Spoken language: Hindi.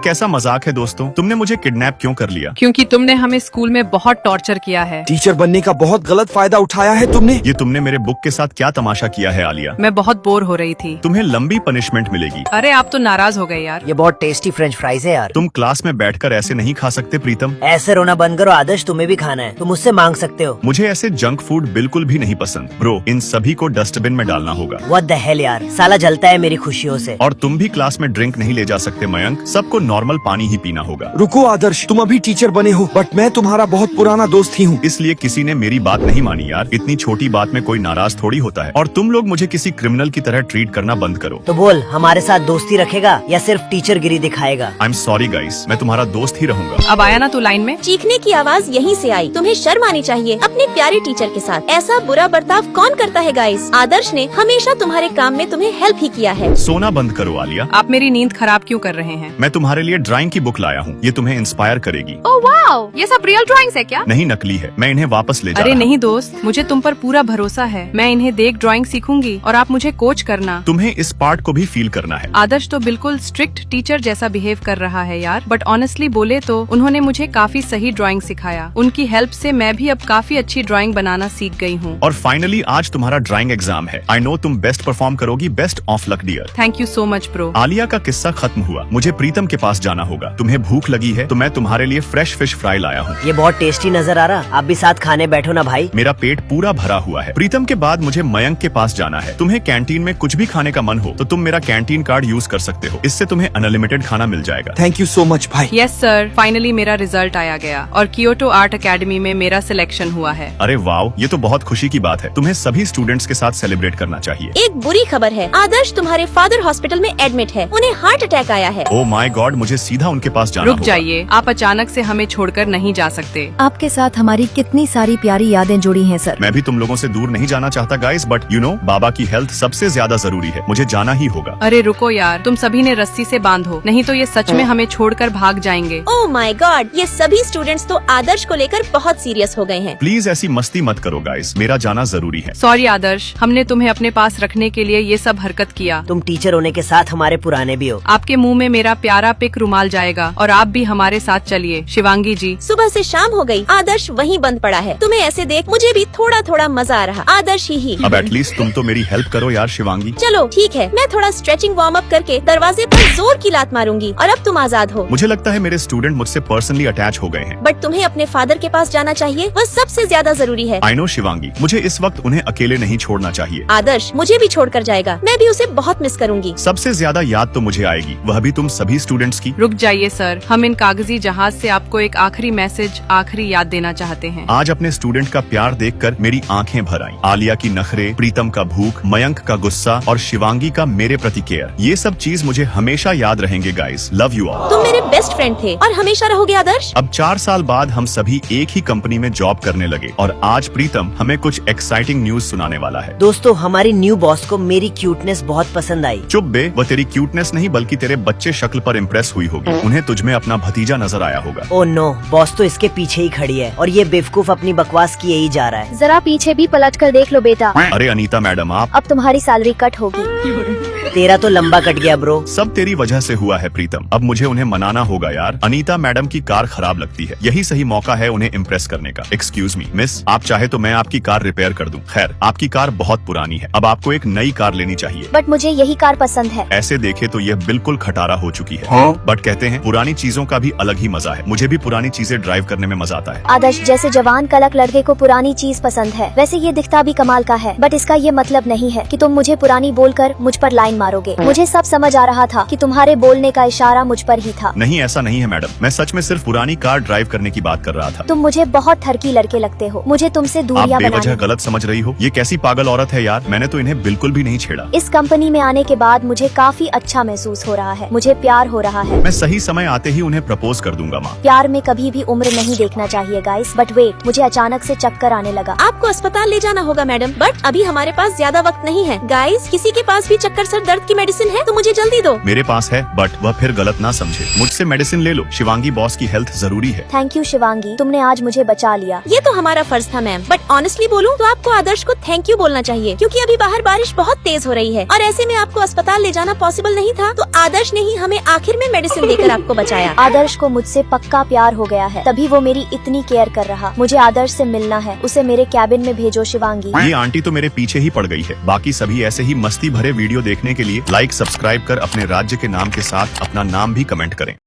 कैसा मजाक है दोस्तों? तुमने मुझे किडनैप क्यों कर लिया? क्योंकि तुमने हमें स्कूल में बहुत टॉर्चर किया है। टीचर बनने का बहुत गलत फायदा उठाया है तुमने। ये तुमने मेरे बुक के साथ क्या तमाशा किया है आलिया? मैं बहुत बोर हो रही थी। तुम्हें लंबी पनिशमेंट मिलेगी। अरे आप तो नाराज हो गए यार। ये बहुत टेस्टी फ्रेंच फ्राइज है यार। तुम क्लास में बैठकर ऐसे नहीं खा सकते प्रीतम। ऐसे रोना बंद करो आदर्श, तुम्हें भी खाना है, तुम मुझसे मांग सकते हो। मुझे ऐसे जंक फूड बिल्कुल भी नहीं पसंद। ब्रो, इन सभी को डस्टबिन में डालना होगा। व्हाट द हेल यार, साला जलता है मेरी खुशियों से। और तुम भी क्लास में ड्रिंक नहीं ले जा सकते मयंक। सबको नॉर्मल पानी ही पीना होगा। रुको आदर्श, तुम अभी टीचर बने हो बट मैं तुम्हारा बहुत पुराना दोस्त ही हूँ। इसलिए किसी ने मेरी बात नहीं मानी यार। इतनी छोटी बात में कोई नाराज थोड़ी होता है। और तुम लोग मुझे किसी क्रिमिनल की तरह ट्रीट करना बंद करो। तो बोल, हमारे साथ दोस्ती रखेगा या सिर्फ टीचर गिरी दिखाएगा? आई एम सॉरी गाइस, मैं तुम्हारा दोस्त ही रहूंगा। अब आया ना तू लाइन में। चीखने की आवाज यहीं से आई। तुम्हें शर्म आनी चाहिए अपने प्यारे टीचर के साथ। ऐसा बुरा बर्ताव कौन करता है गाइस? आदर्श ने हमेशा तुम्हारे काम में तुम्हें हेल्प ही किया है। सोना बंद करो आलिया। आप मेरी नींद खराब क्यों कर रहे हैं? मैं तुम्हारे लिए ड्राइंग की बुक लाया हूँ। ये तुम्हें इंस्पायर करेगी। ओह वाओ, ये सब रियल ड्राइंग्स है क्या? नहीं, नकली है। मैं इन्हें वापस ले जा अरे रहा हूँ। नहीं दोस्त, मुझे तुम पर पूरा भरोसा है। मैं इन्हें देख ड्राइंग सीखूंगी और आप मुझे कोच करना। तुम्हें इस पार्ट को भी फील करना है। आदर्श तो बिल्कुल स्ट्रिक्ट टीचर जैसा बिहेव कर रहा है यार। बट ऑनेस्टली बोले तो उन्होंने मुझे काफी सही ड्राइंग सिखाया। उनकी हेल्प से मैं भी अब काफी अच्छी ड्राइंग बनाना सीख गई हूँ। और फाइनली आज तुम्हारा ड्राइंग एग्जाम है। आई नो तुम बेस्ट परफॉर्म करोगी। Best of luck dear. Thank you so much bro. Alia का किस्सा खत्म हुआ। मुझे प्रीतम के पास जाना होगा। तुम्हें भूख लगी है तो मैं तुम्हारे लिए फ्रेश फिश फ्राई लाया हूँ। ये बहुत टेस्टी नजर आ रहा। आप भी साथ खाने बैठो ना भाई। मेरा पेट पूरा भरा हुआ है। प्रीतम के बाद मुझे मयंक के पास जाना है। तुम्हें कैंटीन में कुछ भी खाने का मन हो तो तुम मेरा कैंटीन कार्ड यूज कर सकते हो। इससे तुम्हें अनलिमिटेड खाना मिल जाएगा। थैंक यू सो मच भाई। यस सर, फाइनली मेरा रिजल्ट आया गया और कियोटो आर्ट एकेडमी में मेरा सिलेक्शन हुआ है। अरे वाओ, ये तो बहुत खुशी की बात है। तुम्हें सभी स्टूडेंट्स के साथ सेलिब्रेट करना चाहिए। एक बुरी खबर है, आदर्श तुम्हारे फादर हॉस्पिटल में एडमिट है। उन्हें हार्ट अटैक आया है। ओह माय गॉड, मुझे सीधा उनके पास जाना रुक होगा। जाइए, आप अचानक से हमें छोड़कर नहीं जा सकते। आपके साथ हमारी कितनी सारी प्यारी यादें जुड़ी हैं सर। मैं भी तुम लोगों से दूर नहीं जाना चाहता गाइस, बट यू नो बाबा की हेल्थ सबसे ज्यादा जरूरी है। मुझे जाना ही होगा। अरे रुको यार, तुम सभी ने रस्सी से बांधो, नहीं तो ये सच में हमें छोड़कर भाग जाएंगे। ओह माय गॉड, ये सभी स्टूडेंट्स तो आदर्श को लेकर बहुत सीरियस हो गए हैं। प्लीज ऐसी मस्ती मत करो गाइस, मेरा जाना जरूरी है। सॉरी आदर्श, हमने तुम्हें अपने पास रखने के लिए ये सब हरकत किया। तुम टीचर होने के साथ हमारे पुराने भी हो। आपके मुंह में मेरा प्यारा पिक रुमाल जाएगा और आप भी हमारे साथ चलिए। शिवांगी जी। सुबह से शाम हो गई, आदर्श वहीं बंद पड़ा है। तुम्हें ऐसे देख मुझे भी थोड़ा थोड़ा मजा आ रहा। आदर्श ही अब एटलीस्ट तुम तो मेरी हेल्प करो यार शिवांगी। चलो ठीक है, मैं थोड़ा स्ट्रेचिंग वार्म अप करके दरवाजे पर जोर की लात मारूंगी और अब तुम आजाद हो। मुझे लगता है मेरे स्टूडेंट मुझसे पर्सनली अटैच हो गए हैं। बट तुम्हें अपने फादर के पास जाना चाहिए, वह सबसे ज्यादा जरूरी है। आई नो शिवांगी, मुझे इस वक्त उन्हें अकेले नहीं छोड़ना चाहिए। आदर्श मुझे भी छोड़कर जाएगा, मैं भी उसे बहुत मिस करूंगी। सबसे ज्यादा याद तो मुझे आएगी, वह भी तुम सभी स्टूडेंट्स की। रुक जाइए सर, हम इन कागजी जहाज से आपको एक आखिरी मैसेज, आखिरी याद देना चाहते हैं। आज अपने स्टूडेंट का प्यार देखकर मेरी आंखें भर आईं। आलिया की नखरे, प्रीतम का भूख, मयंक का गुस्सा और शिवांगी का मेरे प्रति केयर, ये सब चीज मुझे हमेशा याद रहेंगे गाइस। Love you all. तुम मेरे बेस्ट फ्रेंड थे और हमेशा रहोगे आदर्श। अब 4 साल बाद हम सभी एक ही कंपनी में जॉब करने लगे और आज प्रीतम हमें कुछ एक्साइटिंग न्यूज सुनाने वाला है। दोस्तों, हमारी न्यू बॉस को मेरी क्यूटनेस बहुत पसंद आई। चुप बे, वह तेरी क्यूटनेस नहीं बल्कि तेरे बच्चे शक्ल पर इम्प्रेस हुई होगी। उन्हें तुझमें अपना भतीजा नजर आया होगा। ओह नो, बॉस तो इसके पीछे ही खड़ी है और ये बेवकूफ अपनी बकवास किए ही जा रहा है। जरा पीछे भी पलट कर देख लो बेटा, अरे अनीता मैडम, आप अब तुम्हारी सैलरी कट होगी। तेरा तो लंबा कट गया ब्रो। सब तेरी वजह से हुआ है प्रीतम। अब मुझे उन्हें मनाना होगा यार। अनीता मैडम की कार खराब लगती है, यही सही मौका है उन्हें इम्प्रेस करने का। एक्सक्यूज मी मिस, आप चाहे तो मैं आपकी कार रिपेयर कर दूं। खैर, आपकी कार बहुत पुरानी है, अब आपको एक नई कार लेनी चाहिए। बट मुझे यही कार पसंद है। ऐसे देखे तो यह बिल्कुल खटारा हो चुकी है। बट कहते हैं पुरानी चीजों का भी अलग ही मजा है। मुझे भी पुरानी चीजें ड्राइव करने में मजा आता है। आदर्श जैसे जवान कलक लड़के को पुरानी चीज पसंद है, वैसे ये दिखता भी कमाल का है। बट इसका ये मतलब नहीं है कि तुम मुझे पुरानी बोलकर मुझ पर लाइन मारोगे। मुझे सब समझ आ रहा था कि तुम्हारे बोलने का इशारा मुझ पर ही था। नहीं, ऐसा नहीं है मैडम, मैं सच में सिर्फ पुरानी कार ड्राइव करने की बात कर रहा था। तुम मुझे बहुत ठरकी लड़के लगते हो, मुझे तुमसे आप दूरियां बेवजह बनानी। गलत समझ रही हो। ये कैसी पागल औरत है यार, मैंने तो इन्हें बिल्कुल भी नहीं छेड़ा। इस कंपनी में आने के बाद मुझे काफी अच्छा महसूस हो रहा है। मुझे प्यार हो रहा है। मैं सही समय आते ही उन्हें प्रपोज कर दूंगा माँ। प्यार में कभी भी उम्र नहीं देखना चाहिए गाइस। बट वेट, मुझे अचानक से चक्कर आने लगा। आपको अस्पताल ले जाना होगा मैडम, बट अभी हमारे पास ज्यादा वक्त नहीं है। गाइस, किसी के पास भी चक्कर सर दर्द की मेडिसिन है तो मुझे जल्दी दो। मेरे पास है, बट वह फिर गलत ना समझे। मुझसे मेडिसिन ले लो, शिवांगी बॉस की हेल्थ जरूरी है। थैंक यू शिवांगी, तुमने आज मुझे बचा लिया। ये तो हमारा फर्ज था मैम, बट ऑनेस्टली बोलूं तो आपको आदर्श को थैंक यू बोलना चाहिए, क्योंकि अभी बाहर बारिश बहुत तेज हो रही है और ऐसे में आपको अस्पताल ले जाना पॉसिबल नहीं था, तो आदर्श ने ही हमें आखिर में मेडिसिन देकर आपको बचाया। आदर्श को मुझसे पक्का प्यार हो गया है, तभी वो मेरी इतनी केयर कर रहा। मुझे आदर्श से मिलना है, उसे मेरे कैबिन में भेजो शिवांगी। ये आंटी तो मेरे पीछे ही पड़ गई है। बाकी सभी ऐसे ही मस्ती भरे वीडियो देखने के लिए लाइक सब्सक्राइब कर अपने राज्य के नाम के साथ अपना नाम भी कमेंट करें।